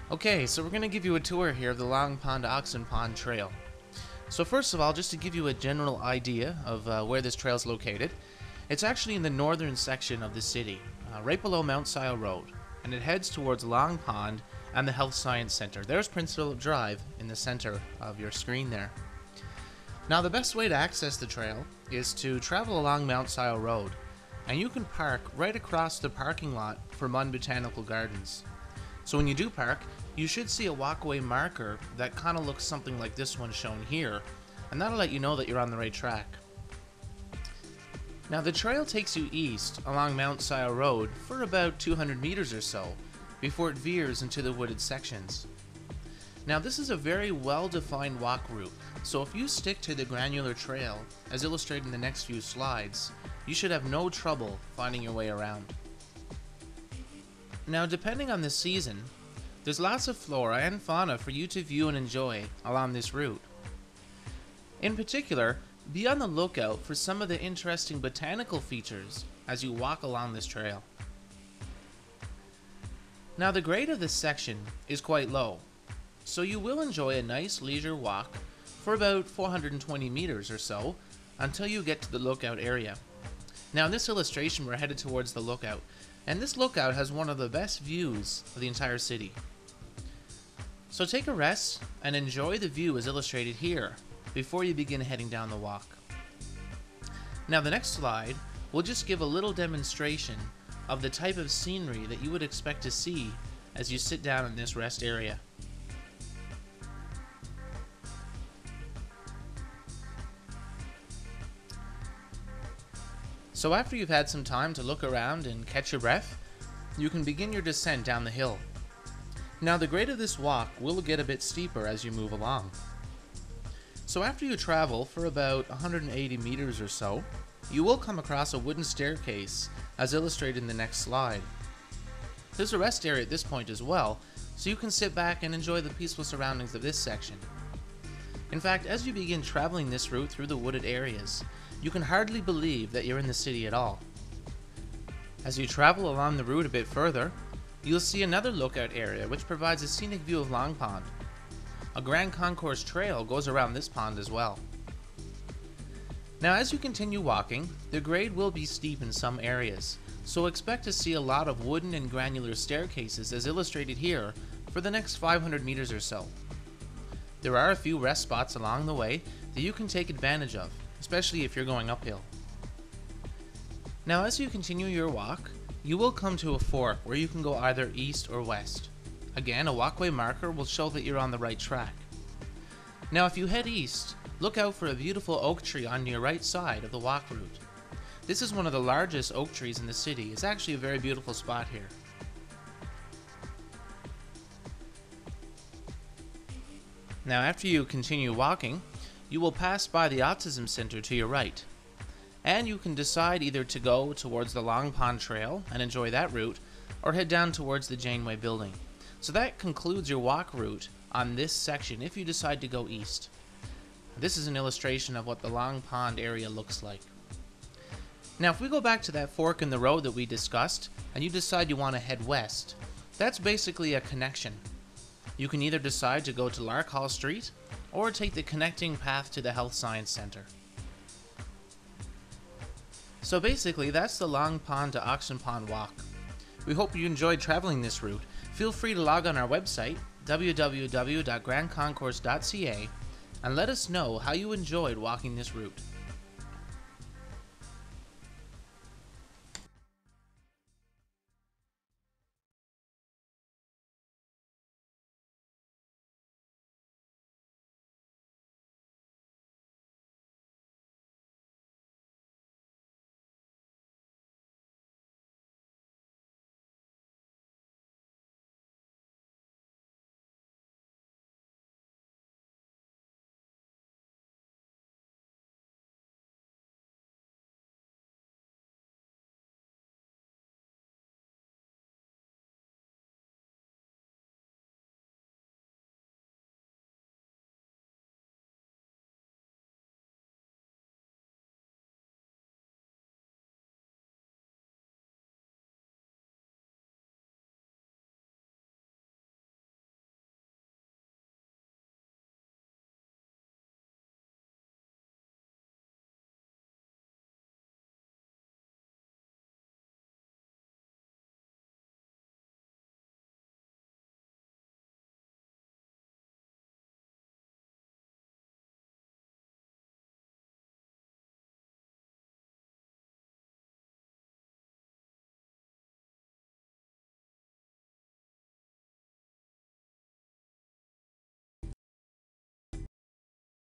Okay, so we're going to give you a tour here of the Long Pond to Oxen Pond Trail. So first of all, just to give you a general idea of where this trail is located, it's actually in the northern section of the city, right below Mount Sile Road, and it heads towards Long Pond and the Health Science Center. There's Prince Philip Drive in the center of your screen there. Now the best way to access the trail is to travel along Mount Sile Road, and you can park right across the parking lot for Munn Botanical Gardens. So when you do park, you should see a walkway marker that kind of looks something like this one shown here, and that'll let you know that you're on the right track. Now the trail takes you east along Mount Sile Road for about 200 meters or so, before it veers into the wooded sections. Now this is a very well-defined walk route, so if you stick to the granular trail, as illustrated in the next few slides, you should have no trouble finding your way around. Now depending on the season, there's lots of flora and fauna for you to view and enjoy along this route. In particular, be on the lookout for some of the interesting botanical features as you walk along this trail. Now the grade of this section is quite low, so you will enjoy a nice leisure walk for about 420 meters or so until you get to the lookout area. Now in this illustration we're headed towards the lookout, and this lookout has one of the best views of the entire city. So take a rest and enjoy the view as illustrated here before you begin heading down the walk. Now the next slide will just give a little demonstration of the type of scenery that you would expect to see as you sit down in this rest area. So after you've had some time to look around and catch your breath, you can begin your descent down the hill. Now the grade of this walk will get a bit steeper as you move along. So after you travel for about 180 meters or so, you will come across a wooden staircase as illustrated in the next slide. There's a rest area at this point as well, so you can sit back and enjoy the peaceful surroundings of this section. In fact, as you begin traveling this route through the wooded areas, you can hardly believe that you're in the city at all. As you travel along the route a bit further, you'll see another lookout area which provides a scenic view of Long Pond. A Grand Concourse trail goes around this pond as well. Now as you continue walking, the grade will be steep in some areas, so expect to see a lot of wooden and granular staircases as illustrated here for the next 500 meters or so. There are a few rest spots along the way that you can take advantage of, especially if you're going uphill. Now as you continue your walk, you will come to a fork where you can go either east or west. Again, a walkway marker will show that you're on the right track. Now if you head east, look out for a beautiful oak tree on your right side of the walk route. This is one of the largest oak trees in the city. It's actually a very beautiful spot here. Now after you continue walking, you will pass by the Autism Center to your right, and you can decide either to go towards the Long Pond Trail and enjoy that route, or head down towards the Janeway building. So that concludes your walk route on this section if you decide to go east. This is an illustration of what the Long Pond area looks like. Now if we go back to that fork in the road that we discussed, and you decide you want to head west, that's basically a connection. You can either decide to go to Lark Hall Street, or take the connecting path to the Health Science Center. So basically that's the Long Pond to Oxen Pond walk. We hope you enjoyed traveling this route. Feel free to log on our website, www.grandconcourse.ca, and let us know how you enjoyed walking this route.